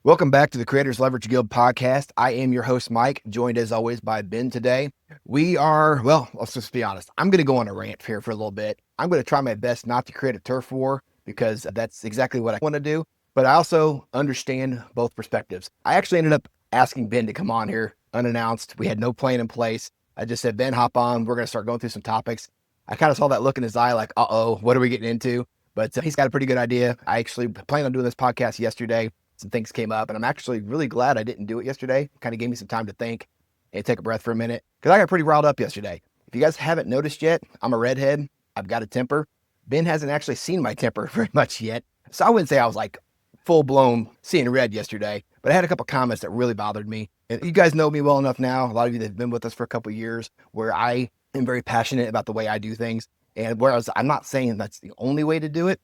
Welcome back to the Creators Leverage Guild podcast. I am your host, Mike, joined as always by Ben today. Let's just be honest. I'm going to go on a rant here for a little bit. I'm going to try my best not to create a turf war because that's exactly what I want to do. But I also understand both perspectives. I actually ended up asking Ben to come on here unannounced. We had no plan in place. I just said, Ben, hop on. We're going to start going through some topics. I kind of saw that look in his eye like, uh-oh, what are we getting into? But he's got a pretty good idea. I actually planned on doing this podcast yesterday. Some things came up, and I'm actually really glad I didn't do it yesterday. Kind of gave me some time to think and take a breath for a minute because I got pretty riled up yesterday. If you guys haven't noticed yet, I'm a redhead. I've got a temper. Ben hasn't actually seen my temper very much yet. So I wouldn't say I was like full blown seeing red yesterday, but I had a couple comments that really bothered me. And you guys know me well enough now. A lot of you that have been with us for a couple of years where I am very passionate about the way I do things. And whereas I'm not saying that's the only way to do it,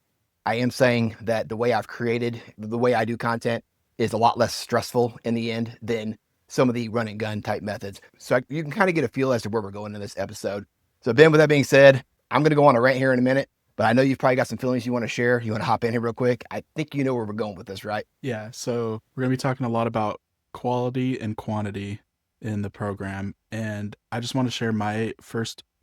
I am saying that the way I've created, the way I do content is a lot less stressful in the end than some of the run and gun type methods. So you can kind of get a feel as to where we're going in this episode. So Ben, with that being said, I'm going to go on a rant here in a minute, but I know you've probably got some feelings you want to share. You want to hop in here real quick. I think you know where we're going with this, right? Yeah, so we're going to be talking a lot about quality and quantity in the program. And I just want to share my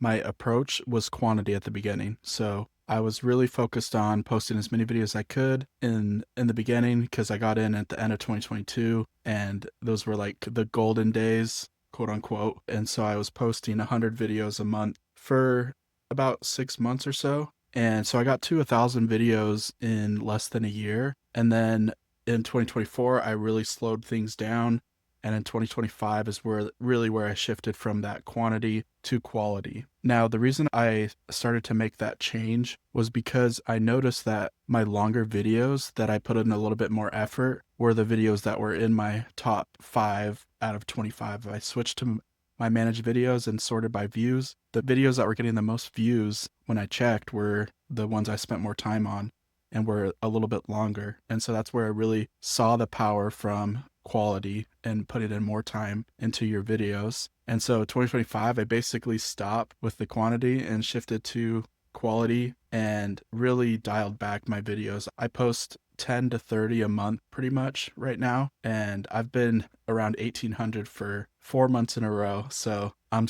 approach was quantity at the beginning. So I was really focused on posting as many videos as I could in the beginning because I got in at the end of 2022 and those were like the golden days, quote unquote. And so I was posting 100 videos a month for about 6 months or so. And so I got to 1,000 videos in less than a year. And then in 2024, I really slowed things down. And in 2025 is where I shifted from that quantity to quality. Now, the reason I started to make that change was because I noticed that my longer videos that I put in a little bit more effort were the videos that were in my top 5 out of 25. I switched to my managed videos and sorted by views. The videos that were getting the most views when I checked were the ones I spent more time on and were a little bit longer. And so that's where I really saw the power from quality and putting in more time into your videos. And so 2025, I basically stopped with the quantity and shifted to quality and really dialed back my videos. I post 10 to 30 a month pretty much right now. And I've been around 1,800 for 4 months in a row. So I'm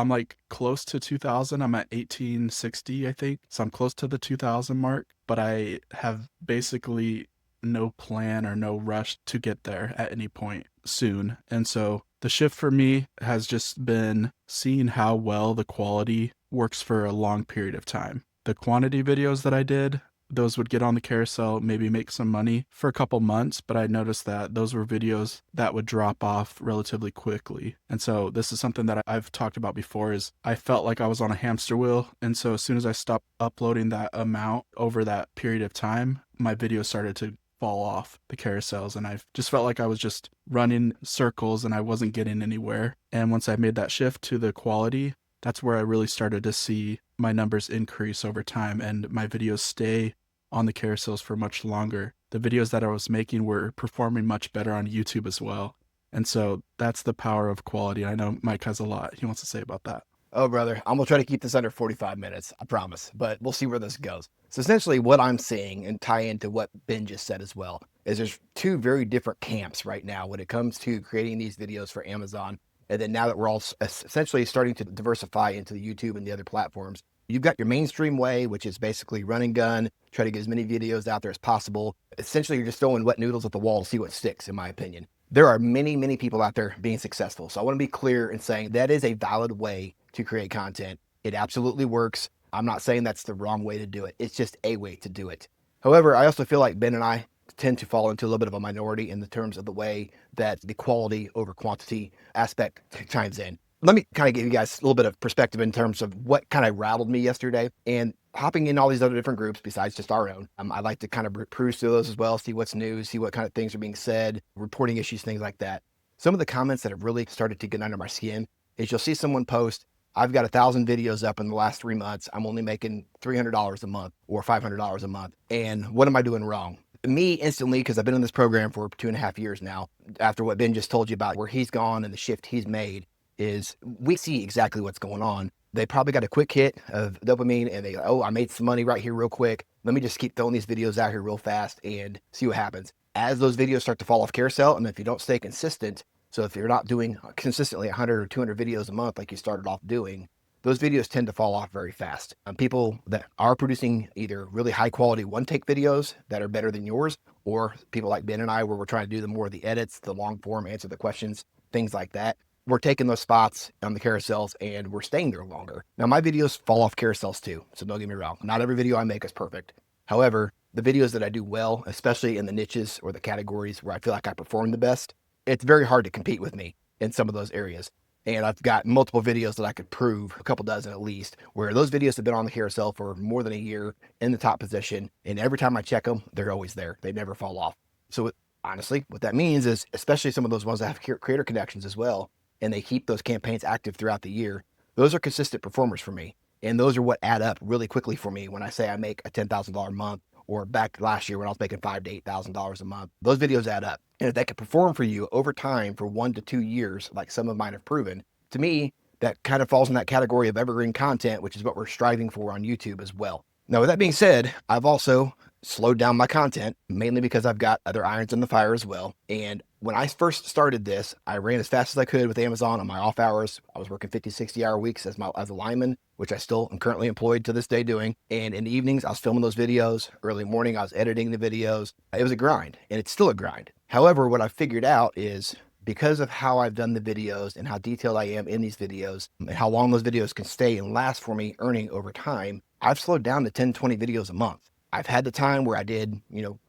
like close to 2,000. I'm at 1,860, I think. So I'm close to the 2,000 mark, but I have basically no plan or no rush to get there at any point soon. And so the shift for me has just been seeing how well the quality works for a long period of time. The quantity videos that I did, those would get on the carousel, maybe make some money for a couple months, but I noticed that those were videos that would drop off relatively quickly. And so this is something that I've talked about before is I felt like I was on a hamster wheel. And so as soon as I stopped uploading that amount over that period of time, my videos started to fall off the carousels and I just felt like I was just running circles and I wasn't getting anywhere. And once I made that shift to the quality, that's where I really started to see my numbers increase over time and my videos stay on the carousels for much longer. The videos that I was making were performing much better on YouTube as well. And so that's the power of quality. I know Mike has a lot he wants to say about that. Oh, brother, I'm going to try to keep this under 45 minutes, I promise, but we'll see where this goes. So essentially what I'm seeing and tie into what Ben just said as well is there's two very different camps right now when it comes to creating these videos for Amazon. And then now that we're all essentially starting to diversify into the YouTube and the other platforms, you've got your mainstream way, which is basically run and gun, try to get as many videos out there as possible. Essentially, you're just throwing wet noodles at the wall to see what sticks, in my opinion. There are many, many people out there being successful. So I want to be clear in saying that is a valid way to create content. It absolutely works. I'm not saying that's the wrong way to do it. It's just a way to do it. However, I also feel like Ben and I tend to fall into a little bit of a minority in the terms of the way that the quality over quantity aspect chimes in. Let me kind of give you guys a little bit of perspective in terms of what kind of rattled me yesterday and hopping in all these other different groups besides just our own. I like to kind of peruse through those as well, see what's new, see what kind of things are being said, reporting issues, things like that. Some of the comments that have really started to get under my skin is you'll see someone post, I've got 1,000 videos up in the last 3 months. I'm only making $300 a month or $500 a month. And what am I doing wrong? Me instantly, because I've been in this program for 2.5 years now, after what Ben just told you about where he's gone and the shift he's made, is we see exactly what's going on. They probably got a quick hit of dopamine and I made some money right here real quick. Let me just keep throwing these videos out here real fast and see what happens. As those videos start to fall off carousel, and if you don't stay consistent, so if you're not doing consistently 100 or 200 videos a month like you started off doing, those videos tend to fall off very fast. People that are producing either really high quality one take videos that are better than yours, or people like Ben and I, where we're trying to do the more of the edits, the long form, answer the questions, things like that. We're taking those spots on the carousels and we're staying there longer. Now, my videos fall off carousels too, so don't get me wrong. Not every video I make is perfect. However, the videos that I do well, especially in the niches or the categories where I feel like I perform the best, it's very hard to compete with me in some of those areas. And I've got multiple videos that I could prove, a couple dozen at least, where those videos have been on the carousel for more than a year in the top position. And every time I check them, they're always there. They never fall off. So honestly, what that means is, especially some of those ones that have creator connections as well, and they keep those campaigns active throughout the year, those are consistent performers for me. And those are what add up really quickly for me when I say I make a $10,000 month, or back last year when I was making $5,000 to $8,000 a month. Those videos add up. And if they can perform for you over time for 1 to 2 years, like some of mine have proven, to me, that kind of falls in that category of evergreen content, which is what we're striving for on YouTube as well. Now, with that being said, I've also slowed down my content, mainly because I've got other irons in the fire as well. And when I first started this, I ran as fast as I could with Amazon on my off hours. I was working 50, 60-hour weeks as a lineman, which I still am currently employed to this day doing. And in the evenings, I was filming those videos. Early morning, I was editing the videos. It was a grind, and it's still a grind. However, what I figured out is, because of how I've done the videos and how detailed I am in these videos and how long those videos can stay and last for me earning over time, I've slowed down to 10, 20 videos a month. I've had the time where I did,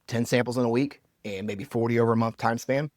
10 samples in a week and maybe 40 over a month time span,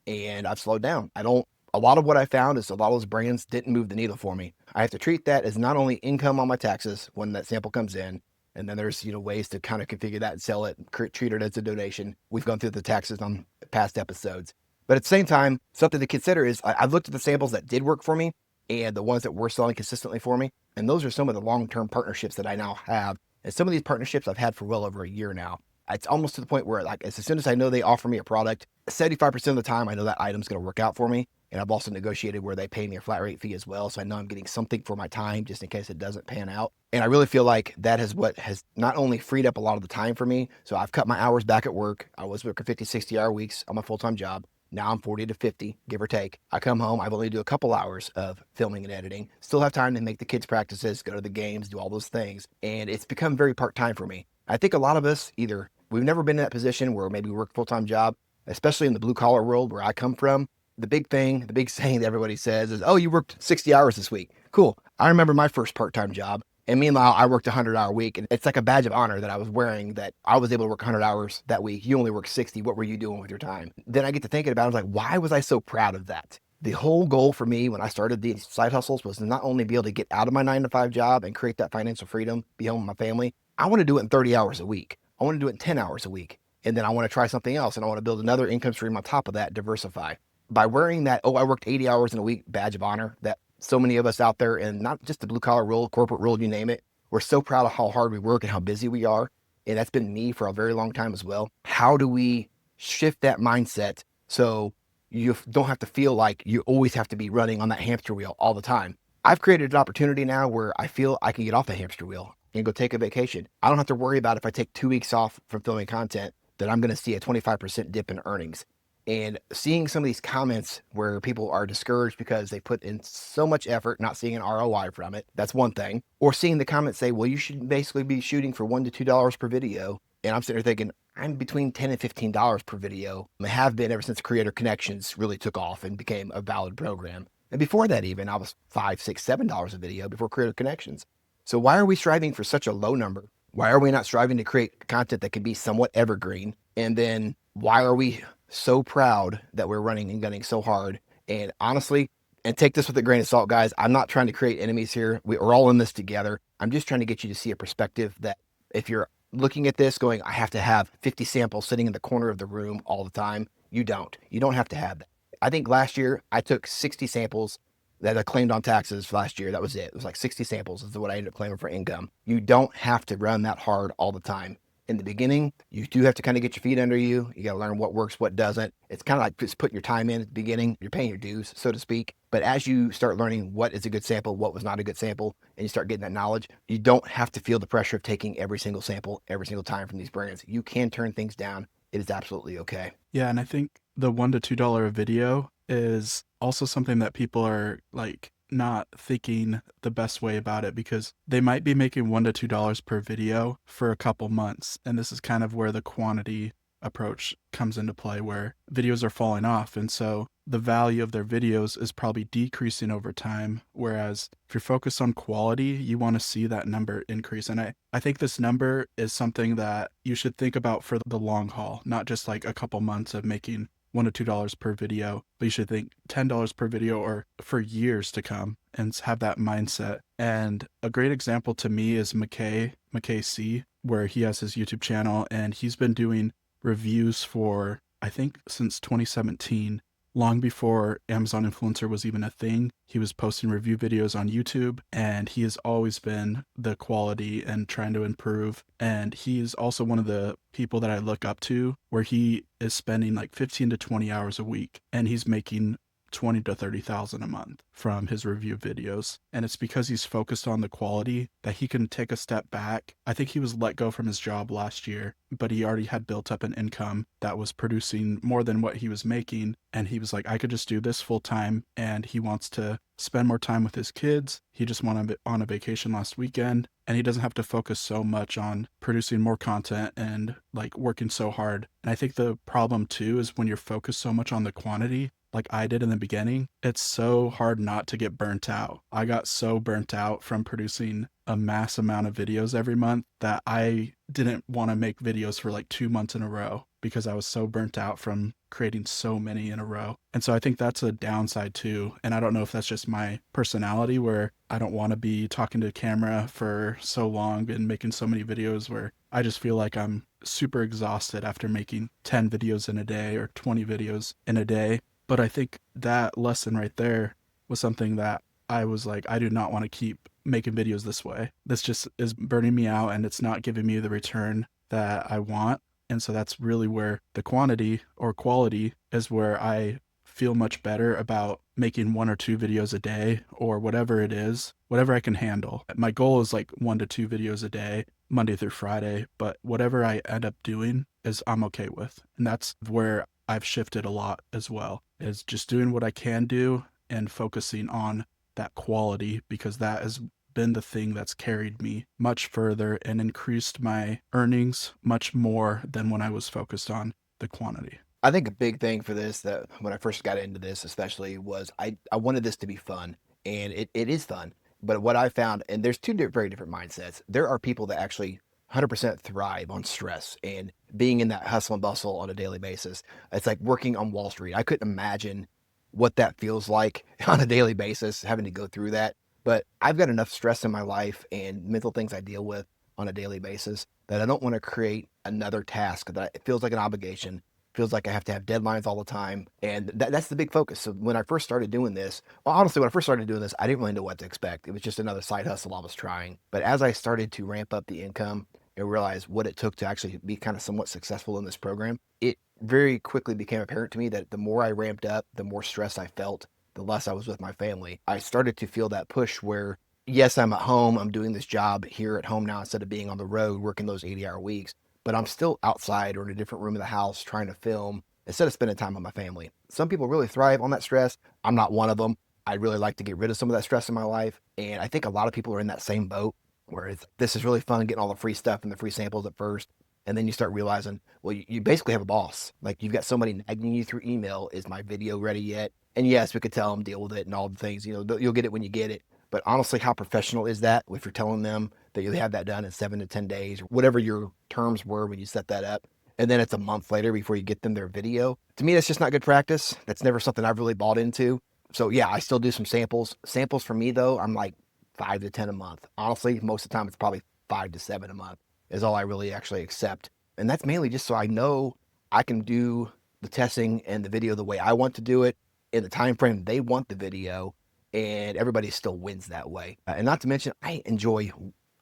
and I've slowed down. A lot of what I found is a lot of those brands didn't move the needle for me. I have to treat that as not only income on my taxes when that sample comes in, and then there's, ways to kind of configure that and sell it, treat it as a donation. We've gone through the taxes on past episodes. But at the same time, something to consider is I've looked at the samples that did work for me and the ones that were selling consistently for me. And those are some of the long-term partnerships that I now have. And some of these partnerships I've had for well over a year now. It's almost to the point where, like, as soon as I know they offer me a product, 75% of the time I know that item's going to work out for me. And I've also negotiated where they pay me a flat rate fee as well. So I know I'm getting something for my time just in case it doesn't pan out. And I really feel like that is what has not only freed up a lot of the time for me. So I've cut my hours back at work. I was working 50, 60-hour weeks on my full-time job. Now I'm 40 to 50, give or take. I come home, I've only do a couple hours of filming and editing. Still have time to make the kids' practices, go to the games, do all those things. And it's become very part-time for me. I think a lot of us, either we've never been in that position where maybe we work a full-time job, especially in the blue-collar world where I come from. The big saying that everybody says is, oh, you worked 60 hours this week. Cool. I remember my first part-time job. And meanwhile, I worked a 100-hour week, and it's like a badge of honor that I was wearing, that I was able to work 100 hours that week. You only worked 60. What were you doing with your time? Then I get to thinking about it. I was like, why was I so proud of that? The whole goal for me when I started these side hustles was to not only be able to get out of my 9-to-5 job and create that financial freedom, be home with my family. I want to do it in 30 hours a week. I want to do it in 10 hours a week. And then I want to try something else, and I want to build another income stream on top of that, diversify. By wearing that, oh, I worked 80 hours in a week badge of honor that so many of us out there, and not just the blue-collar world, corporate world, you name it, we're so proud of how hard we work and how busy we are. And that's been me for a very long time as well. How do we shift that mindset so you don't have to feel like you always have to be running on that hamster wheel all the time? I've created an opportunity now where I feel I can get off the hamster wheel and go take a vacation. I don't have to worry about if I take 2 weeks off from filming content that I'm going to see a 25% dip in earnings. And seeing some of these comments where people are discouraged because they put in so much effort, not seeing an ROI from it, that's one thing. Or seeing the comments say, well, you should basically be shooting for $1 to $2 per video. And I'm sitting there thinking, I'm between $10 and $15 per video. I have been ever since Creator Connections really took off and became a valid program. And before that even, I was $5, $6, $7 a video before Creator Connections. So why are we striving for such a low number? Why are we not striving to create content that can be somewhat evergreen? And then why are we so proud that we're running and gunning so hard? And honestly, and take this with a grain of salt, guys, I'm not trying to create enemies here. We're all in this together. I'm just trying to get you to see a perspective that if you're looking at this going, I have to have 50 samples sitting in the corner of the room all the time, you don't. You don't have to have that. I think last year I took 60 samples that I claimed on taxes last year. That was it. It was like 60 samples is what I ended up claiming for income. You don't have to run that hard all the time. In the beginning, you do have to kind of get your feet under you. You got to learn what works, what doesn't. It's kind of like just putting your time in at the beginning. You're paying your dues, so to speak. But as you start learning what is a good sample, what was not a good sample, and you start getting that knowledge, you don't have to feel the pressure of taking every single sample every single time from these brands. You can turn things down. it is absolutely okay. Yeah, and I think the $1 to $2 a video is also something that people are like not thinking the best way about it, because they might be making $1 to $2 per video for a couple months. And this is kind of where the quantity approach comes into play, where videos are falling off. And so the value of their videos is probably decreasing over time. Whereas if you're focused on quality, you want to see that number increase. And I think this number is something that you should think about for the long haul, not just like a couple months of making $1 to $2 per video, but you should think $10 per video or for years to come and have that mindset. And a great example to me is McKay C, where he has his YouTube channel and he's been doing reviews for, I think, since 2017, long before Amazon Influencer was even a thing. He was posting review videos on YouTube, and he has always been the quality and trying to improve. And he's also one of the people that I look up to, where he is spending like 15 to 20 hours a week, and he's making 20 to 30,000 a month from his review videos. And it's because he's focused on the quality that he can take a step back. I think he was let go from his job last year, but he already had built up an income that was producing more than what he was making. And he was like, I could just do this full time. And he wants to spend more time with his kids. He just went on a vacation last weekend, and he doesn't have to focus so much on producing more content and like working so hard. And I think the problem too is when you're focused so much on the quantity, like I did in the beginning, it's so hard not to get burnt out. I got so burnt out from producing a mass amount of videos every month that I didn't want to make videos for like 2 months in a row because I was so burnt out from creating so many in a row. And so I think that's a downside too. And I don't know if that's just my personality, where I don't want to be talking to the camera for so long and making so many videos, where I just feel like I'm super exhausted after making 10 videos in a day or 20 videos in a day. But I think that lesson right there was something that I was like, I do not want to keep making videos this way. This just is burning me out, and it's not giving me the return that I want. And so that's really where the quantity or quality is, where I feel much better about making 1 or 2 videos a day, or whatever it is, whatever I can handle. My goal is like 1 to 2 videos a day, Monday through Friday, but whatever I end up doing is I'm okay with. And that's where I've shifted a lot as well, is just doing what I can do and focusing on that quality, because that has been the thing that's carried me much further and increased my earnings much more than when I was focused on the quantity. I think a big thing for this, that when I first got into this, especially, was I wanted this to be fun, and it is fun. But what I found, and there's very different mindsets. There are people that actually 100% thrive on stress and being in that hustle and bustle on a daily basis. It's like working on Wall Street. I couldn't imagine what that feels like on a daily basis, having to go through that. But I've got enough stress in my life and mental things I deal with on a daily basis that I don't want to create another task that it feels like an obligation, feels like I have to have deadlines all the time. And that's the big focus. So when I first started doing this, well, honestly, when I first started doing this, I didn't really know what to expect. It was just another side hustle I was trying. But as I started to ramp up the income and realize what it took to actually be kind of somewhat successful in this program, it very quickly became apparent to me that the more I ramped up, the more stress I felt, the less I was with my family. I started to feel that push where, yes, I'm at home, I'm doing this job here at home now instead of being on the road working those 80-hour weeks, but I'm still outside or in a different room of the house trying to film instead of spending time with my family. Some people really thrive on that stress. I'm not one of them. I'd really like to get rid of some of that stress in my life. And I think a lot of people are in that same boat, where this is really fun getting all the free stuff and the free samples at first. And then you start realizing, well, you basically have a boss. Like, you've got somebody nagging you through email, is my video ready yet? And yes, we could tell them, deal with it and all the things, you'll get it when you get it. But honestly, how professional is that if you're telling them that you'll have that done in 7 to 10 days, or whatever your terms were when you set that up? And then it's a month later before you get them their video. To me, that's just not good practice. That's never something I've really bought into. So yeah, I still do some samples. Samples for me though, I'm like 5 to 10 a month. Honestly, most of the time it's probably 5 to 7 a month is all I really actually accept. And that's mainly just so I know I can do the testing and the video the way I want to do it in the time frame they want the video, and everybody still wins that way. And not to mention, I enjoy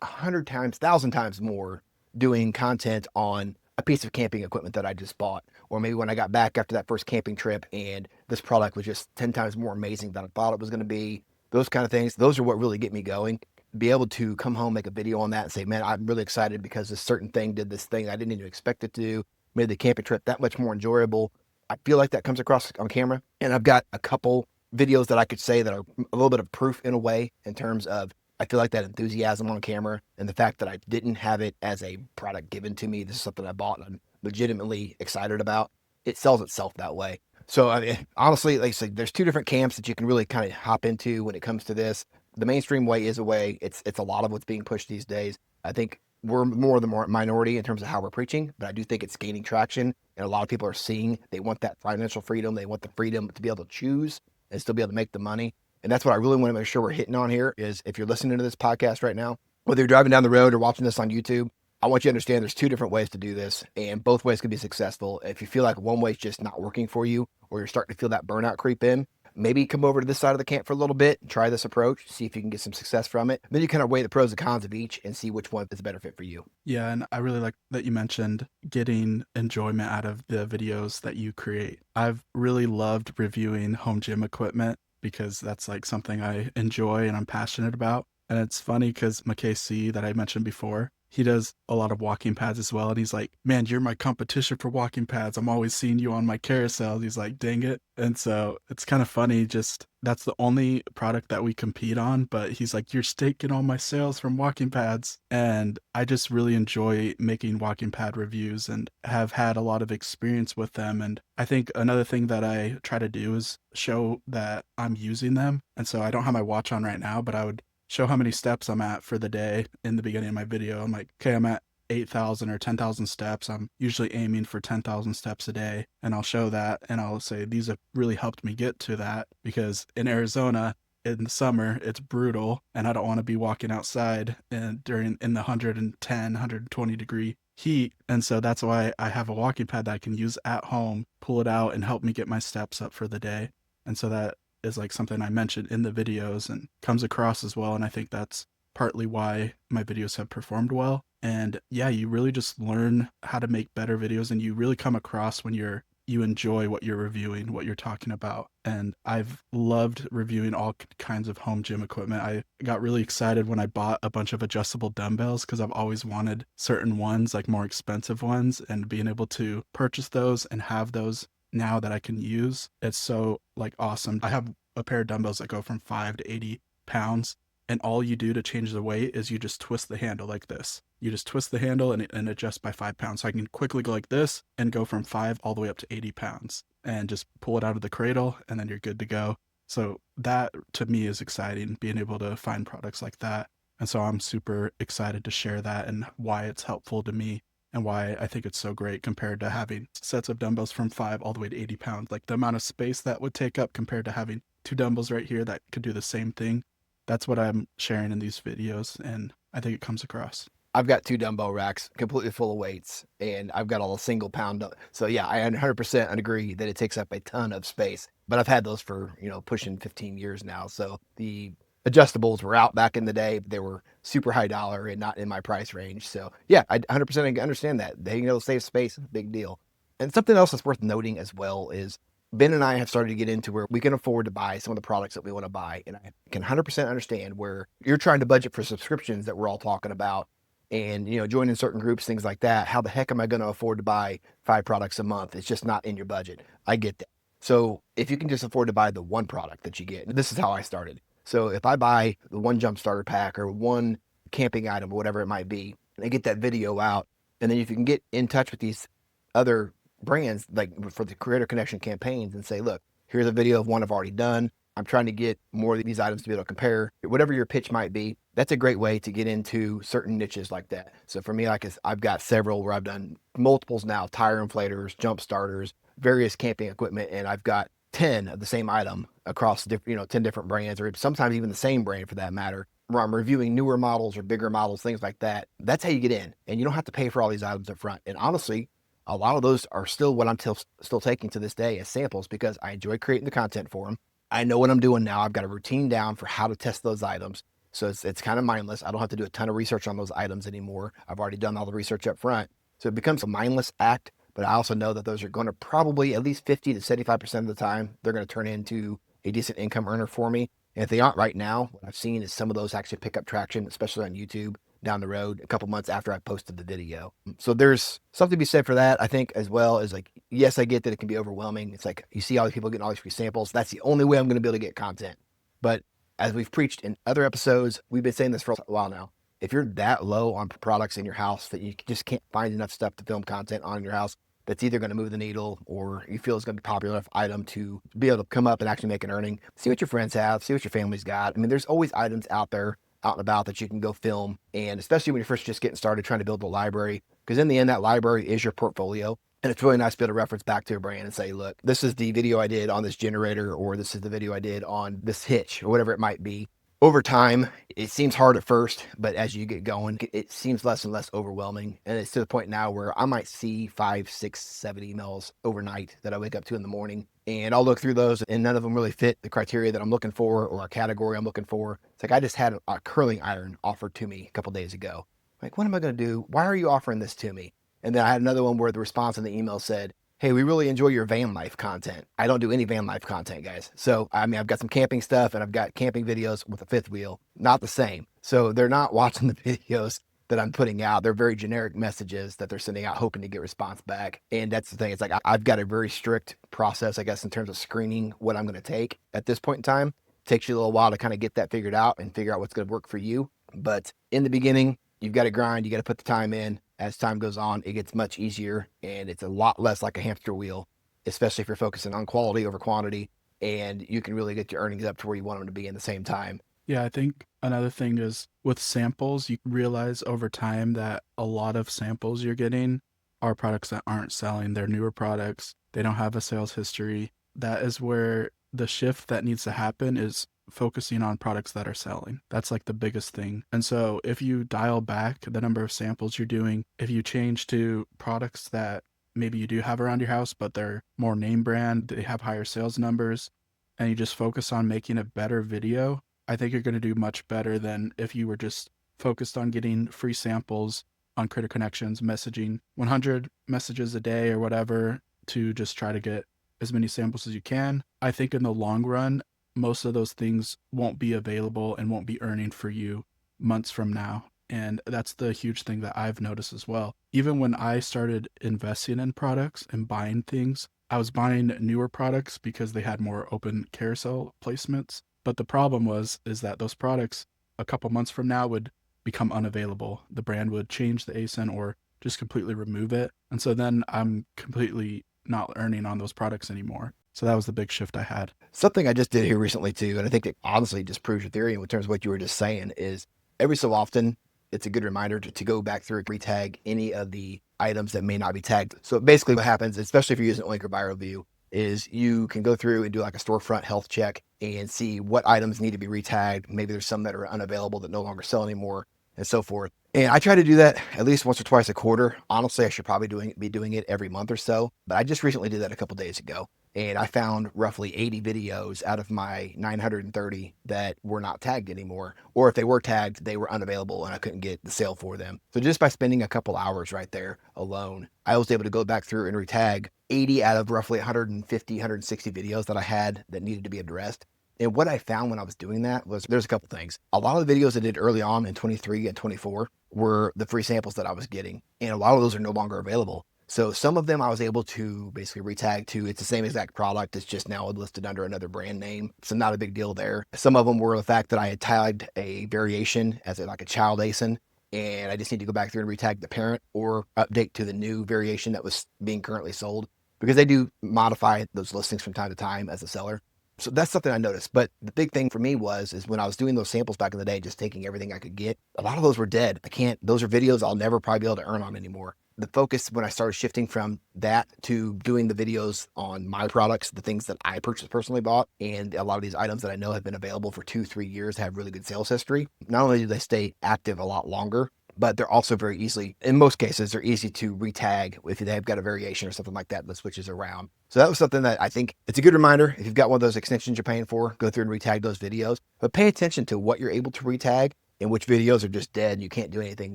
100 times, 1,000 times more doing content on a piece of camping equipment that I just bought, or maybe when I got back after that first camping trip and this product was just 10 times more amazing than I thought it was going to be. Those kind of things, those are what really get me going. Be able to come home, make a video on that and say, man, I'm really excited because this certain thing did this thing I didn't even expect it to do. made the camping trip that much more enjoyable. I feel like that comes across on camera. And I've got a couple videos that I could say that are a little bit of proof in a way, in terms of I feel like that enthusiasm on camera and the fact that I didn't have it as a product given to me. This is something I bought and I'm legitimately excited about. It sells itself that way. So I mean, honestly, like I said, there's two different camps that you can really kind of hop into when it comes to this. The mainstream way is a way. It's a lot of what's being pushed these days. I think we're more the minority in terms of how we're preaching, but I do think it's gaining traction, and a lot of people are seeing they want that financial freedom. They want the freedom to be able to choose and still be able to make the money. And that's what I really want to make sure we're hitting on here is, if you're listening to this podcast right now, whether you're driving down the road or watching this on YouTube, I want you to understand there's two different ways to do this, and both ways can be successful. If you feel like one way is just not working for you, or you're starting to feel that burnout creep in, maybe come over to this side of the camp for a little bit and try this approach, see if you can get some success from it. Then you kind of weigh the pros and cons of each and see which one is a better fit for you. Yeah, and I really like that you mentioned getting enjoyment out of the videos that you create. I've really loved reviewing home gym equipment because that's like something I enjoy and I'm passionate about. And it's funny because McKay that I mentioned before, he does a lot of walking pads as well. And he's like, man, you're my competition for walking pads. I'm always seeing you on my carousels. He's like, dang it. And so it's kind of funny. Just that's the only product that we compete on. But he's like, you're staking all my sales from walking pads. And I just really enjoy making walking pad reviews and have had a lot of experience with them. And I think another thing that I try to do is show that I'm using them. And so I don't have my watch on right now, but I would show how many steps I'm at for the day in the beginning of my video. I'm like, okay, I'm at 8,000 or 10,000 steps. I'm usually aiming for 10,000 steps a day. And I'll show that and I'll say, these have really helped me get to that, because in Arizona, in the summer, it's brutal. And I don't want to be walking outside in the 110, 120 degree heat. And so that's why I have a walking pad that I can use at home, pull it out and help me get my steps up for the day. And so that is like something I mentioned in the videos and comes across as well. And I think that's partly why my videos have performed well. And yeah, you really just learn how to make better videos, and you really come across when you enjoy what you're reviewing, what you're talking about. And I've loved reviewing all kinds of home gym equipment. I got really excited when I bought a bunch of adjustable dumbbells because I've always wanted certain ones, like more expensive ones, and being able to purchase those and have those now that I can use. It's so like awesome. I have a pair of dumbbells that go from 5 to 80 pounds, and all you do to change the weight is you just twist the handle like this. You just twist the handle and adjust by 5 pounds. So I can quickly go like this and go from 5 all the way up to 80 pounds and just pull it out of the cradle, and then you're good to go. So that to me is exciting, being able to find products like that. And so I'm super excited to share that and why it's helpful to me, and why I think it's so great compared to having sets of dumbbells from 5 all the way to 80 pounds. Like the amount of space that would take up compared to having 2 dumbbells right here that could do the same thing. That's what I'm sharing in these videos, and I think it comes across. I've got 2 dumbbell racks completely full of weights, and I've got all a single pound. So yeah, I 100% agree that it takes up a ton of space, but I've had those for, pushing 15 years now. So the adjustables were out back in the day. They were super high dollar and not in my price range. So yeah, I 100% understand that. They, save space, big deal. And something else that's worth noting as well is Ben and I have started to get into where we can afford to buy some of the products that we want to buy. And I can 100% understand where you're trying to budget for subscriptions that we're all talking about, and, joining certain groups, things like that. How the heck am I going to afford to buy 5 products a month? It's just not in your budget. I get that. So if you can just afford to buy the one product that you get, this is how I started. So if I buy the one jump starter pack or one camping item or whatever it might be, and I get that video out, and then if you can get in touch with these other brands, like for the Creator Connection campaigns, and say, look, here's a video of one I've already done. I'm trying to get more of these items to be able to compare. Whatever your pitch might be, that's a great way to get into certain niches like that. So for me, I've got several where I've done multiples now: tire inflators, jump starters, various camping equipment, and I've got 10 of the same item across 10 different brands, or sometimes even the same brand for that matter, where I'm reviewing newer models or bigger models, things like that. That's how you get in, and you don't have to pay for all these items up front. And honestly, a lot of those are still what I'm still taking to this day as samples, because I enjoy creating the content for them. I know what I'm doing now. I've got a routine down for how to test those items. So it's kind of mindless. I don't have to do a ton of research on those items anymore. I've already done all the research up front. So it becomes a mindless act, but I also know that those are going to probably, at least 50 to 75% of the time, they're going to turn into a decent income earner for me. And if they aren't right now, what I've seen is some of those actually pick up traction, especially on YouTube. down the road, a couple months after I posted the video. So there's something to be said for that. I think as well as like, yes, I get that it can be overwhelming. It's like you see all these people getting all these free samples. That's the only way I'm going to be able to get content. But as we've preached in other episodes, we've been saying this for a while now. If you're that low on products in your house that you just can't find enough stuff to film content on in your house, that's either going to move the needle or you feel it's going to be a popular enough item to be able to come up and actually make an earning. See what your friends have, see what your family's got. I mean, there's always items out there, out and about that you can go film. And especially when you're first just getting started trying to build a library, because in the end, that library is your portfolio. And it's really nice to be able to reference back to a brand and say, look, this is the video I did on this generator, or this is the video I did on this hitch, or whatever it might be. Over time, it seems hard at first, but as you get going, it seems less and less overwhelming. And it's to the point now where I might see 5, 6, 7 emails overnight that I wake up to in the morning. And I'll look through those and none of them really fit the criteria that I'm looking for or a category I'm looking for. It's like I just had a curling iron offered to me a couple days ago. Like, what am I going to do? Why are you offering this to me? And then I had another one where the response in the email said, hey, we really enjoy your van life content. I don't do any van life content, guys. So, I mean, I've got some camping stuff and I've got camping videos with a fifth wheel. Not the same. So they're not watching the videos that I'm putting out. They're very generic messages that they're sending out, hoping to get response back. And that's the thing. It's like I've got a very strict process, I guess, in terms of screening what I'm going to take at this point in time. It takes you a little while to kind of get that figured out and figure out what's going to work for you. But in the beginning, you've got to grind. You got to put the time in. As time goes on, it gets much easier and it's a lot less like a hamster wheel, especially if you're focusing on quality over quantity, and you can really get your earnings up to where you want them to be in the same time. Yeah, I think another thing is with samples, you realize over time that a lot of samples you're getting are products that aren't selling. They're newer products. They don't have a sales history. That is where the shift that needs to happen is focusing on products that are selling. That's like the biggest thing. And so if you dial back the number of samples you're doing, if you change to products that maybe you do have around your house, but they're more name brand, they have higher sales numbers, and you just focus on making a better video, I think you're going to do much better than if you were just focused on getting free samples on Critter Connections, messaging 100 messages a day or whatever to just try to get as many samples as you can. I think in the long run, most of those things won't be available and won't be earning for you months from now. And that's the huge thing that I've noticed as well. Even when I started investing in products and buying things, I was buying newer products because they had more open carousel placements. But the problem is that those products a couple months from now would become unavailable. The brand would change the ASIN or just completely remove it. And so then I'm completely not earning on those products anymore. So that was the big shift I had. Something I just did here recently too, and I think it honestly just proves your theory in terms of what you were just saying, is every so often it's a good reminder to go back through and retag any of the items that may not be tagged. So basically what happens, especially if you're using Oink or Buyer View, is you can go through and do like a storefront health check and see what items need to be retagged. Maybe there's some that are unavailable that no longer sell anymore and so forth. And I try to do that at least once or twice a quarter. Honestly, I should probably be doing it every month or so, but I just recently did that a couple days ago. And I found roughly 80 videos out of my 930 that were not tagged anymore. Or if they were tagged, they were unavailable and I couldn't get the sale for them. So just by spending a couple hours right there alone, I was able to go back through and retag 80 out of roughly 150, 160 videos that I had that needed to be addressed. And what I found when I was doing that was there's a couple things. A lot of the videos I did early on in 23 and 24 were the free samples that I was getting. And a lot of those are no longer available. So some of them I was able to basically retag to it's the same exact product. It's just now listed under another brand name. So not a big deal there. Some of them were the fact that I had tagged a variation as like a child ASIN. And I just need to go back through and retag the parent or update to the new variation that was being currently sold, because they do modify those listings from time to time as a seller. So that's something I noticed. But the big thing for me is when I was doing those samples back in the day, just taking everything I could get, a lot of those were dead. Those are videos I'll never probably be able to earn on anymore. The focus when I started shifting from that to doing the videos on my products, the things that I personally bought, and a lot of these items that I know have been available for 2-3 years, have really good sales history. Not only do they stay active a lot longer, but they're also very easily, in most cases, they're easy to retag if they've got a variation or something like that switches around. So that was something that I think it's a good reminder. If you've got one of those extensions you're paying for, go through and retag those videos, but pay attention to what you're able to retag and which videos are just dead and you can't do anything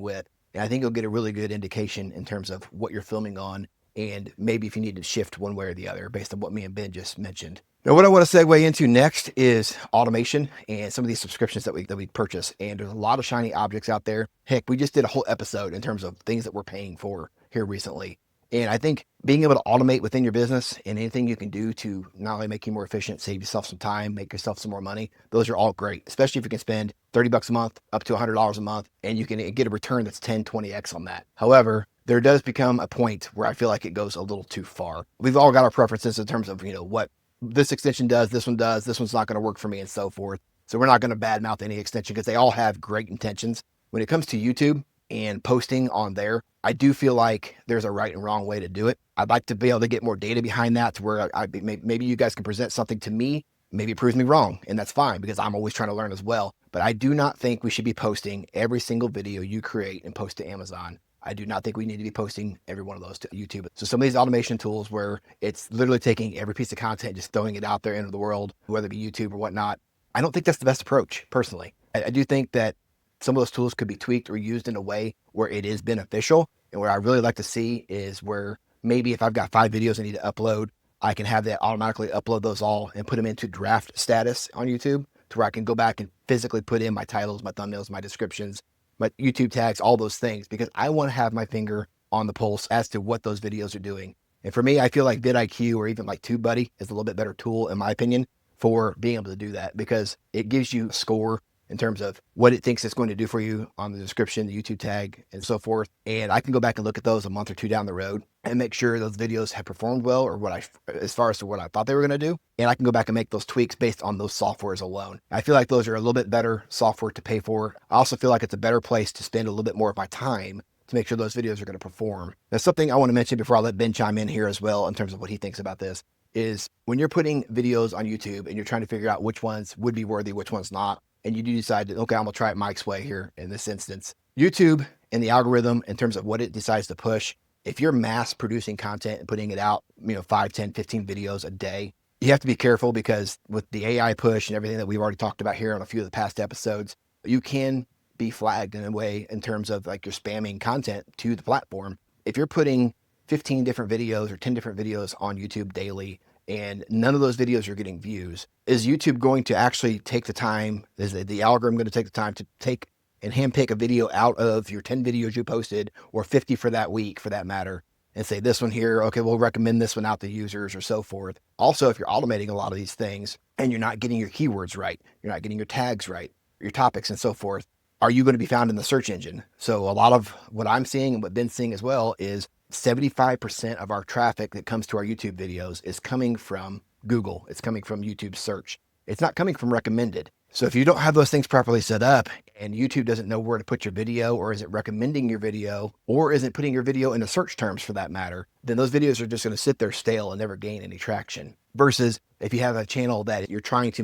with. And I think you'll get a really good indication in terms of what you're filming on and maybe if you need to shift one way or the other based on what me and Ben just mentioned. Now, what I want to segue into next is automation and some of these subscriptions that we purchase. And there's a lot of shiny objects out there. Heck, we just did a whole episode in terms of things that we're paying for here recently. And I think being able to automate within your business and anything you can do to not only make you more efficient, save yourself some time, make yourself some more money, those are all great, especially if you can spend 30 bucks a month up to $100 a month and you can get a return that's 10, 20x on that. However, there does become a point where I feel like it goes a little too far. We've all got our preferences in terms of, what this extension does, this one's not going to work for me, and so forth. So we're not going to badmouth any extension because they all have great intentions. When it comes to YouTube and posting on there, I do feel like there's a right and wrong way to do it. I'd like to be able to get more data behind that to where maybe you guys can present something to me. Maybe it proves me wrong, and that's fine because I'm always trying to learn as well. But I do not think we should be posting every single video you create and post to Amazon. I do not think we need to be posting every one of those to YouTube. So some of these automation tools where it's literally taking every piece of content, just throwing it out there into the world, whether it be YouTube or whatnot, I don't think that's the best approach personally. I do think that some of those tools could be tweaked or used in a way where it is beneficial. And where I really like to see is where maybe if I've got 5 videos I need to upload, I can have that automatically upload those all and put them into draft status on YouTube to where I can go back and physically put in my titles, my thumbnails, my descriptions, my YouTube tags, all those things, because I want to have my finger on the pulse as to what those videos are doing. And for me, I feel like vidIQ or even like TubeBuddy is a little bit better tool, in my opinion, for being able to do that because it gives you a score in terms of what it thinks it's going to do for you on the description, the YouTube tag, and so forth. And I can go back and look at those a month or two down the road and make sure those videos have performed well or as far as to what I thought they were going to do. And I can go back and make those tweaks based on those softwares alone. I feel like those are a little bit better software to pay for. I also feel like it's a better place to spend a little bit more of my time to make sure those videos are going to perform. That's something I want to mention before I let Ben chime in here as well in terms of what he thinks about this is when you're putting videos on YouTube and you're trying to figure out which ones would be worthy, which ones not, and you do decide that, okay, I'm gonna try it Mike's way here in this instance. YouTube and the algorithm in terms of what it decides to push, if you're mass producing content and putting it out, 5, 10, 15 videos a day, you have to be careful because with the AI push and everything that we've already talked about here on a few of the past episodes, you can be flagged in a way in terms of like you're spamming content to the platform. If you're putting 15 different videos or 10 different videos on YouTube daily, and none of those videos are getting views, is YouTube going to actually take the time, is the algorithm going to take the time to take and handpick a video out of your 10 videos you posted or 50 for that week for that matter and say this one here, okay, we'll recommend this one out to users or so forth. Also, if you're automating a lot of these things and you're not getting your keywords right, you're not getting your tags right, your topics and so forth, are you going to be found in the search engine? So a lot of what I'm seeing and what Ben's seeing as well is 75% of our traffic that comes to our YouTube videos is coming from Google. It's coming from YouTube search. It's not coming from recommended. So if you don't have those things properly set up and YouTube doesn't know where to put your video, or is it recommending your video, or is it putting your video into search terms for that matter, then those videos are just going to sit there stale and never gain any traction. Versus if you have a channel that you're trying to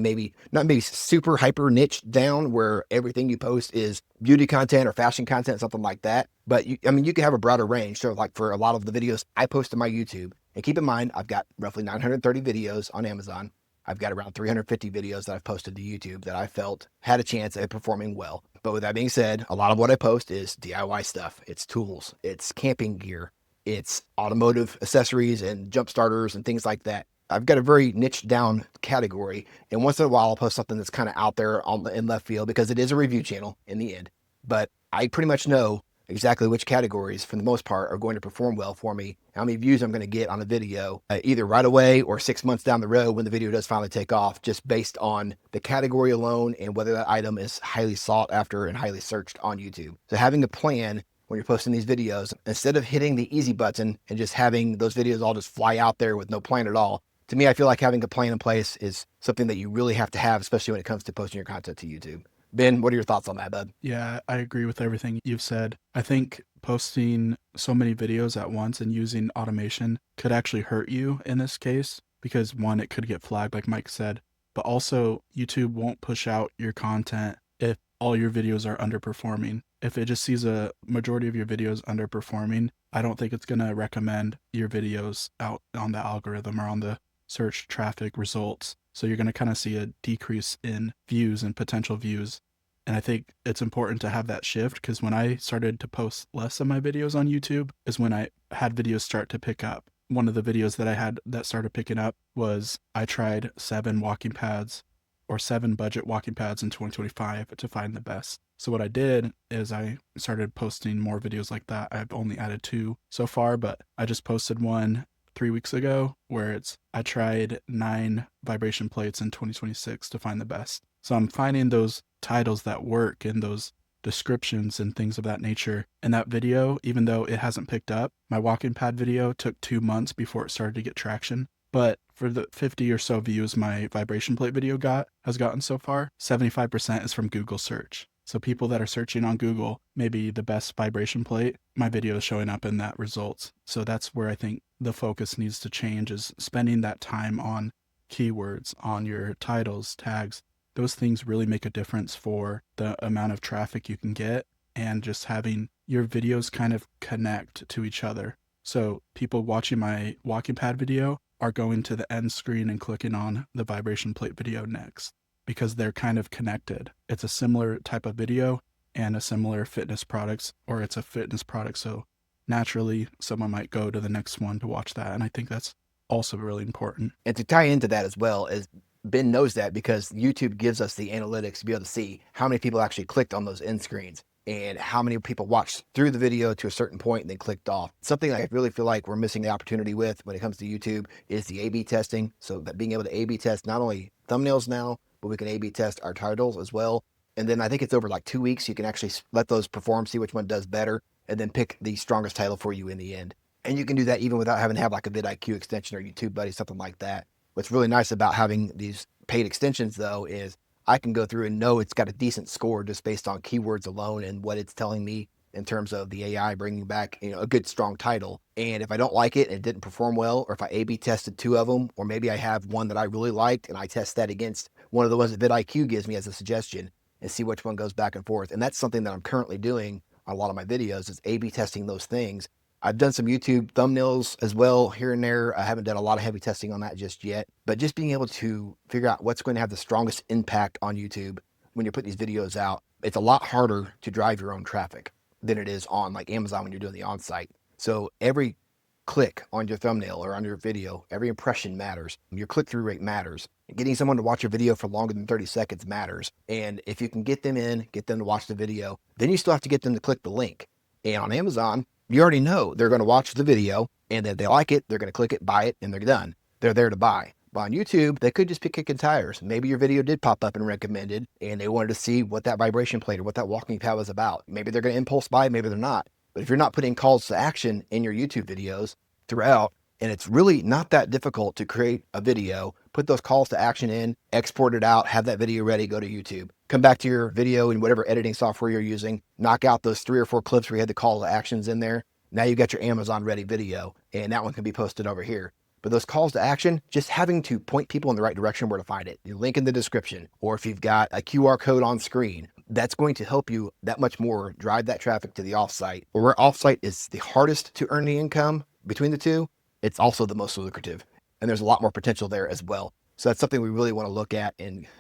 not maybe super hyper niche down where everything you post is beauty content or fashion content, something like that. But you can have a broader range. So like for a lot of the videos I post to my YouTube, and keep in mind, I've got roughly 930 videos on Amazon. I've got around 350 videos that I've posted to YouTube that I felt had a chance at performing well. But with that being said, a lot of what I post is DIY stuff. It's tools, it's camping gear, it's automotive accessories and jump starters and things like that. I've got a very niche down category. And once in a while, I'll post something that's kind of out there in left field because it is a review channel in the end. But I pretty much know exactly which categories, for the most part, are going to perform well for me, how many views I'm going to get on a video, either right away or 6 months down the road when the video does finally take off, just based on the category alone and whether that item is highly sought after and highly searched on YouTube. So having a plan when you're posting these videos, instead of hitting the easy button and just having those videos all just fly out there with no plan at all, to me, I feel like having a plan in place is something that you really have to have, especially when it comes to posting your content to YouTube. Ben, what are your thoughts on that, bud? Yeah, I agree with everything you've said. I think posting so many videos at once and using automation could actually hurt you in this case because one, it could get flagged like Mike said, but also YouTube won't push out your content if all your videos are underperforming. If it just sees a majority of your videos underperforming, I don't think it's going to recommend your videos out on the algorithm or on the search traffic results. So you're going to kind of see a decrease in views and potential views. And I think it's important to have that shift because when I started to post less of my videos on YouTube is when I had videos start to pick up. one of the videos that I had that started picking up was I tried 7 budget walking pads in 2025 to find the best. So what I did is I started posting more videos like that. I've only added 2 so far, but I just posted one 3 weeks ago where I tried 9 vibration plates in 2026 to find the best. So I'm finding those titles that work and those descriptions and things of that nature. And that video, even though it hasn't picked up, my walking pad video took 2 months before it started to get traction. But for the 50 or so views my vibration plate video has gotten so far, 75% is from Google search. So people that are searching on Google, maybe the best vibration plate, my video is showing up in that results. So that's where I think the focus needs to change, is spending that time on keywords, on your titles, tags. Those things really make a difference for the amount of traffic you can get, and just having your videos kind of connect to each other. So people watching my walking pad video are going to the end screen and clicking on the vibration plate video next, because they're kind of connected. It's a similar type of video and a similar fitness products, or it's a fitness product. So naturally someone might go to the next one to watch that. And I think that's also really important. And to tie into that as well, is Ben knows that because YouTube gives us the analytics to be able to see how many people actually clicked on those end screens and how many people watched through the video to a certain point and then clicked off. Something I really feel like we're missing the opportunity with when it comes to YouTube is the A/B testing. So that being able to A/B test not only thumbnails now, but we can A/B test our titles as well. And then I think it's over like 2 weeks. You can actually let those perform, see which one does better, and then pick the strongest title for you in the end. And you can do that even without having to have like a vidIQ extension or YouTube Buddy, something like that. What's really nice about having these paid extensions, though, is I can go through and know it's got a decent score just based on keywords alone and what it's telling me in terms of the AI bringing back, a good strong title. And if I don't like it and it didn't perform well, or if I A/B tested 2 of them, or maybe I have one that I really liked and I test that against one of the ones that vidIQ gives me as a suggestion and see which one goes back and forth. And that's something that I'm currently doing on a lot of my videos, is A/B testing those things. I've done some YouTube thumbnails as well here and there. I haven't done a lot of heavy testing on that just yet, but just being able to figure out what's going to have the strongest impact on YouTube when you're putting these videos out. It's a lot harder to drive your own traffic than it is on like Amazon when you're doing the on-site. So every click on your thumbnail or on your video, every impression matters. Your click-through rate matters. Getting someone to watch your video for longer than 30 seconds matters. And if you can get them to watch the video, then you still have to get them to click the link. And on Amazon, you already know they're going to watch the video, and if they like it, they're going to click it, buy it, and they're done. They're there to buy. But on YouTube, they could just be kicking tires. Maybe your video did pop up and recommended, and they wanted to see what that vibration plate or what that walking pad was about. Maybe they're going to impulse buy, maybe they're not. But if you're not putting calls to action in your YouTube videos throughout, and it's really not that difficult to create a video, put those calls to action in, export it out, have that video ready, go to YouTube. Come back to your video in whatever editing software you're using, knock out those 3 or 4 clips where you had the call to actions in there. Now you got your Amazon ready video, and that one can be posted over here. But those calls to action, just having to point people in the right direction where to find it. You link in the description, or if you've got a QR code on screen, that's going to help you that much more drive that traffic to the offsite. Or where offsite is the hardest to earn the income between the two, it's also the most lucrative. And there's a lot more potential there as well. So that's something we really want to look at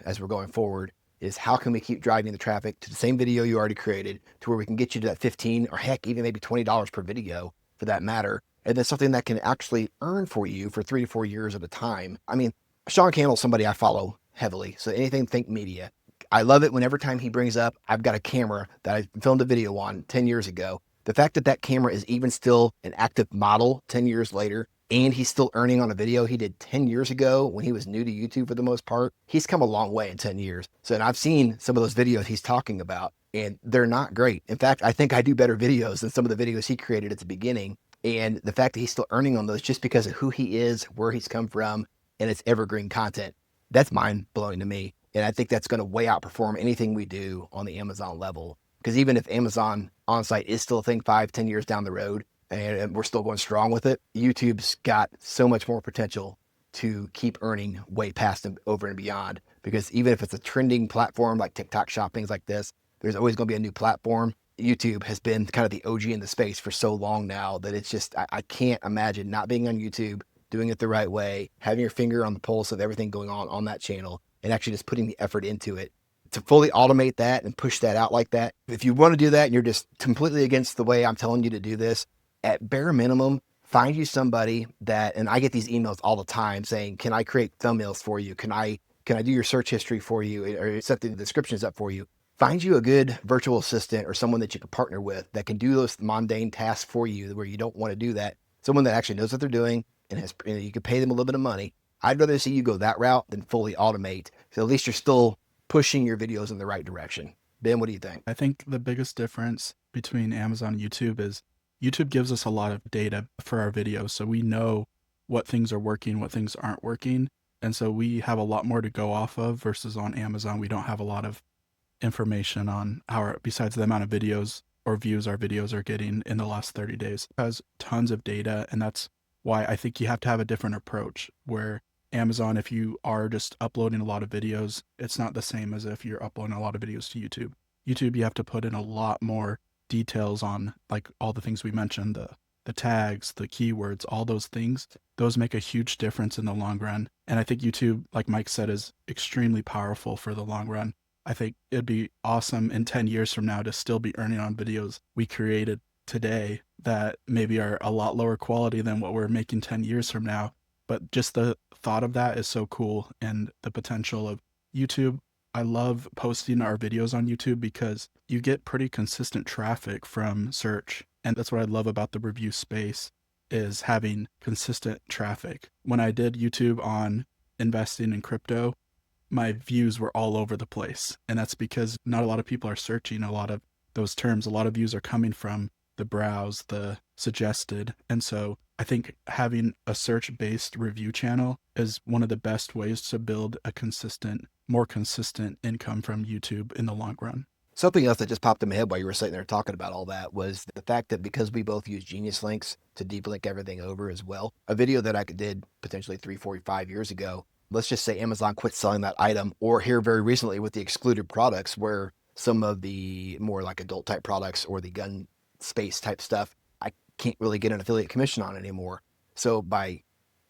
as we're going forward, is how can we keep driving the traffic to the same video you already created to where we can get you to that 15 or heck, even maybe $20 per video for that matter. And then something that can actually earn for you for 3 to 4 years at a time. I mean, Sean Cannell's somebody I follow heavily. So anything Think Media. I love it whenever time he brings up, I've got a camera that I filmed a video on 10 years ago. The fact that that camera is even still an active model 10 years later, and he's still earning on a video he did 10 years ago when he was new to YouTube for the most part, he's come a long way in 10 years. So, and I've seen some of those videos he's talking about, and they're not great. In fact, I think I do better videos than some of the videos he created at the beginning. And the fact that he's still earning on those just because of who he is, where he's come from, and it's evergreen content, that's mind blowing to me. And I think that's going to way outperform anything we do on the Amazon level. Because even if Amazon on-site is still a thing 5-10 years down the road, and we're still going strong with it, YouTube's got so much more potential to keep earning way past and over and beyond. Because even if it's a trending platform like TikTok Shop, things like this, there's always going to be a new platform. YouTube has been kind of the OG in the space for so long now that it's just, I can't imagine not being on YouTube, doing it the right way, having your finger on the pulse of everything going on that channel, and actually just putting the effort into it to fully automate that and push that out like that. If you want to do that and you're just completely against the way I'm telling you to do this, at bare minimum, find you somebody that, and I get these emails all the time saying, can I create thumbnails for you? Can I do your search history for you or set the descriptions up for you? Find you a good virtual assistant or someone that you can partner with that can do those mundane tasks for you where you don't want to do that. Someone that actually knows what they're doing and you can pay them a little bit of money. I'd rather see you go that route than fully automate. So at least you're still pushing your videos in the right direction. Ben, what do you think? I think the biggest difference between Amazon and YouTube is YouTube gives us a lot of data for our videos. So we know what things are working, what things aren't working. And so we have a lot more to go off of versus on Amazon. We don't have a lot of information on besides the amount of videos or views our videos are getting in the last 30 days. It has tons of data. And that's why I think you have to have a different approach where Amazon, if you are just uploading a lot of videos, it's not the same as if you're uploading a lot of videos to YouTube. YouTube, you have to put in a lot more details on like all the things we mentioned, the tags, the keywords, all those things. Those make a huge difference in the long run. And I think YouTube, like Mike said, is extremely powerful for the long run. I think it'd be awesome in 10 years from now to still be earning on videos we created today that maybe are a lot lower quality than what we're making 10 years from now. But just the thought of that is so cool, and the potential of YouTube. I love posting our videos on YouTube because you get pretty consistent traffic from search. And that's what I love about the review space is having consistent traffic. When I did YouTube on investing in crypto, my views were all over the place. And that's because not a lot of people are searching a lot of those terms. A lot of views are coming from the browse, the suggested. And so I think having a search-based review channel is one of the best ways to build a more consistent income from YouTube in the long run. Something else that just popped in my head while you were sitting there talking about all that was the fact that because we both use Genius links to deep link everything over as well, a video that I did potentially 3, 4, 5 years ago, let's just say Amazon quit selling that item, or here very recently with the excluded products where some of the more like adult type products or the gun space type stuff, I can't really get an affiliate commission on anymore. So by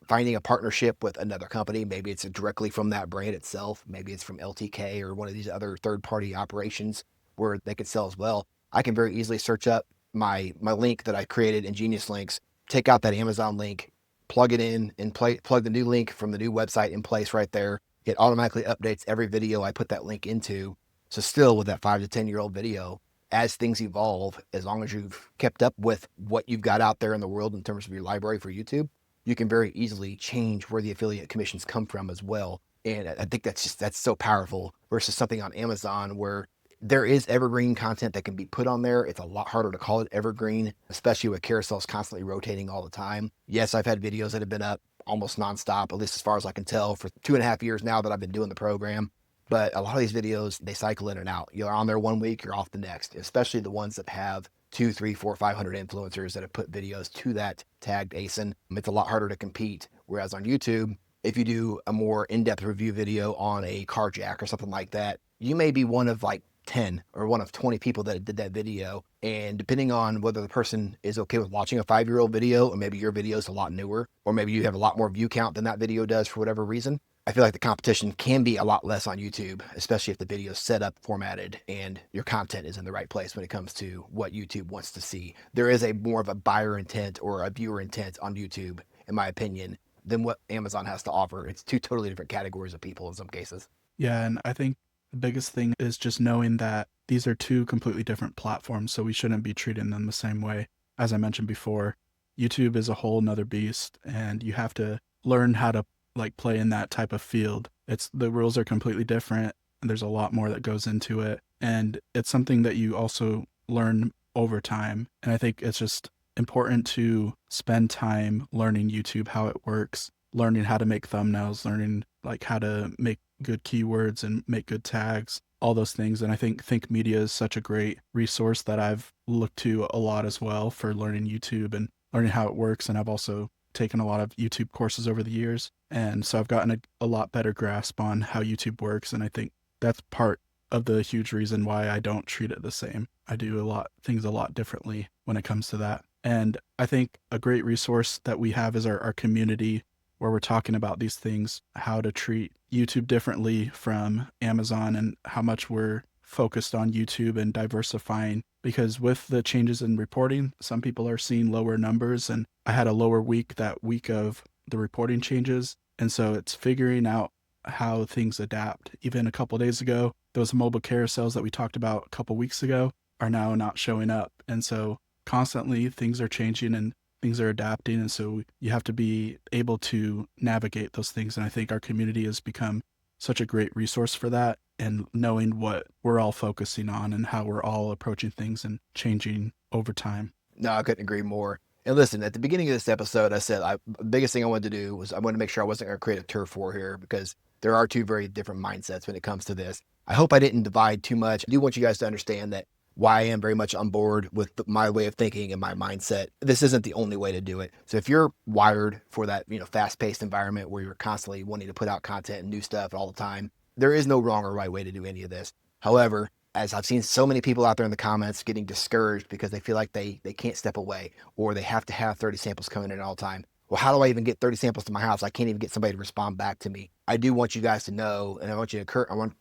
finding a partnership with another company, maybe it's directly from that brand itself, maybe it's from LTK or one of these other third-party operations where they could sell as well. I can very easily search up my link that I created in Genius Links, take out that Amazon link, plug it in, and plug the new link from the new website in place right there. It automatically updates every video I put that link into. So still with that 5 to 10-year-old video, as things evolve, as long as you've kept up with what you've got out there in the world in terms of your library for YouTube, you can very easily change where the affiliate commissions come from as well. And I think that's so powerful versus something on Amazon where there is evergreen content that can be put on there. It's a lot harder to call it evergreen, especially with carousels constantly rotating all the time. Yes, I've had videos that have been up almost nonstop, at least as far as I can tell, for 2.5 years now that I've been doing the program. But a lot of these videos, they cycle in and out. You're on there one week, you're off the next, especially the ones that have 2, 3, 4, 500 influencers that have put videos to that tagged ASIN. It's a lot harder to compete. Whereas on YouTube, if you do a more in-depth review video on a car jack or something like that, you may be one of like 10 or one of 20 people that did that video. And depending on whether the person is okay with watching a 5-year-old video, or maybe your video is a lot newer, or maybe you have a lot more view count than that video does for whatever reason, I feel like the competition can be a lot less on YouTube, especially if the video is set up, formatted, and your content is in the right place when it comes to what YouTube wants to see. There is a more of a buyer intent or a viewer intent on YouTube, in my opinion, than what Amazon has to offer. It's two totally different categories of people in some cases. Yeah, and I think the biggest thing is just knowing that these are two completely different platforms, so we shouldn't be treating them the same way. As I mentioned before, YouTube is a whole nother beast, and you have to learn how to like play in that type of field. The rules are completely different, and there's a lot more that goes into it, and it's something that you also learn over time. And I think it's just important to spend time learning YouTube, how it works, learning how to make thumbnails, learning like how to make good keywords and make good tags, all those things. And I think Think Media is such a great resource that I've looked to a lot as well for learning YouTube and learning how it works. And I've also taken a lot of YouTube courses over the years. And so I've gotten a lot better grasp on how YouTube works. And I think that's part of the huge reason why I don't treat it the same. I do things a lot differently when it comes to that. And I think a great resource that we have is our community, where we're talking about these things, how to treat YouTube differently from Amazon and how much we're focused on YouTube and diversifying, because with the changes in reporting, some people are seeing lower numbers, and I had a lower week that week of the reporting changes. And so it's figuring out how things adapt. Even a couple days ago, those mobile carousels that we talked about a couple weeks ago are now not showing up. And so constantly things are changing and things are adapting. And so you have to be able to navigate those things. And I think our community has become such a great resource for that, and knowing what we're all focusing on and how we're all approaching things and changing over time. No, I couldn't agree more. And listen, at the beginning of this episode, I said the biggest thing I wanted to do was I wanted to make sure I wasn't going to create a turf war here, because there are two very different mindsets when it comes to this. I hope I didn't divide too much. I do want you guys to understand that why I am very much on board with my way of thinking and my mindset. This isn't the only way to do it. So if you're wired for that, fast-paced environment where you're constantly wanting to put out content and new stuff all the time, there is no wrong or right way to do any of this. However, as I've seen so many people out there in the comments getting discouraged because they feel like they can't step away, or they have to have 30 samples coming in all the time. Well, how do I even get 30 samples to my house? I can't even get somebody to respond back to me. I do want you guys to know, and I want to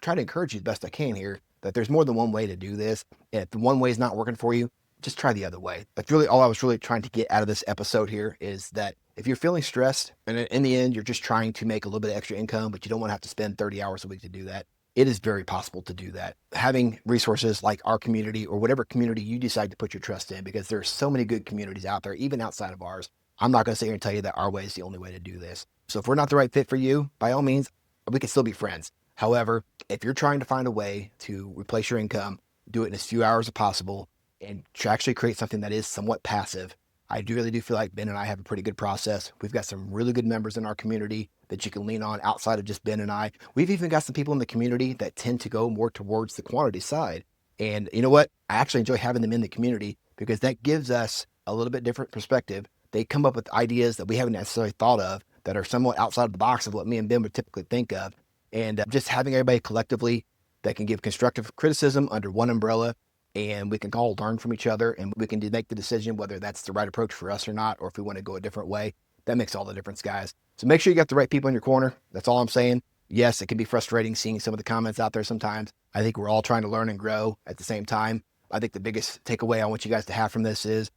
try to encourage you the best I can here, that there's more than one way to do this. And if the one way is not working for you, just try the other way. That's really all I was really trying to get out of this episode here, is that if you're feeling stressed and in the end, you're just trying to make a little bit of extra income, but you don't want to have to spend 30 hours a week to do that, it is very possible to do that. Having resources like our community, or whatever community you decide to put your trust in, because there's so many good communities out there, even outside of ours. I'm not going to sit here and tell you that our way is the only way to do this. So if we're not the right fit for you, by all means, we can still be friends. However, if you're trying to find a way to replace your income, do it in as few hours as possible, and to actually create something that is somewhat passive, I really do feel like Ben and I have a pretty good process. We've got some really good members in our community that you can lean on outside of just Ben and I. We've even got some people in the community that tend to go more towards the quantity side. And you know what? I actually enjoy having them in the community, because that gives us a little bit different perspective. They come up with ideas that we haven't necessarily thought of, that are somewhat outside of the box of what me and Ben would typically think of. And just having everybody collectively that can give constructive criticism under one umbrella, and we can all learn from each other, and we can make the decision whether that's the right approach for us or not, or if we want to go a different way. That makes all the difference, guys. So make sure you got the right people in your corner. That's all I'm saying. Yes, it can be frustrating seeing some of the comments out there sometimes. I think we're all trying to learn and grow at the same time. I think the biggest takeaway I want you guys to have from this is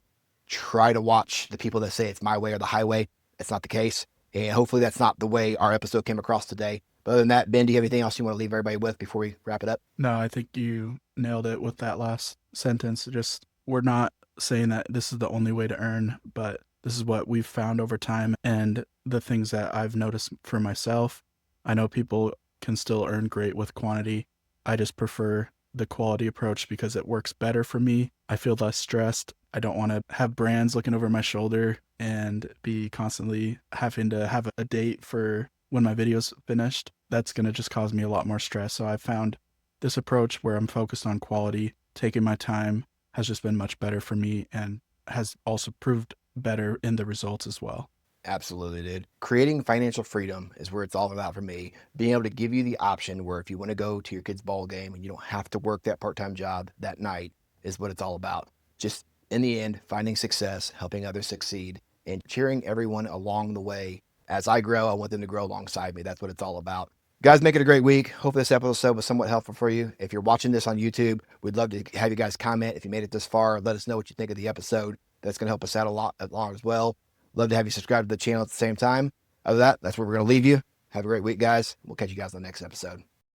try to watch the people that say it's my way or the highway. It's not the case. And hopefully that's not the way our episode came across today. But other than that, Ben, do you have anything else you want to leave everybody with before we wrap it up? No, I think you nailed it with that last sentence. Just, we're not saying that this is the only way to earn, but this is what we've found over time, and the things that I've noticed for myself. I know people can still earn great with quantity. I just prefer the quality approach because it works better for me. I feel less stressed. I don't want to have brands looking over my shoulder and be constantly having to have a date for when my video's finished. That's going to just cause me a lot more stress. So I found this approach where I'm focused on quality, taking my time, has just been much better for me, and has also proved better in the results as well. Absolutely, dude. Creating financial freedom is where it's all about for me. Being able to give you the option where if you want to go to your kid's ball game and you don't have to work that part-time job that night is what it's all about. Just in the end, finding success, helping others succeed, and cheering everyone along the way. As I grow, I want them to grow alongside me. That's what it's all about. Guys, make it a great week. Hope this episode was somewhat helpful for you. If you're watching this on YouTube, we'd love to have you guys comment. If you made it this far, let us know what you think of the episode. That's going to help us out a lot as well. Love to have you subscribe to the channel at the same time. Other than that, that's where we're going to leave you. Have a great week, guys. We'll catch you guys on the next episode.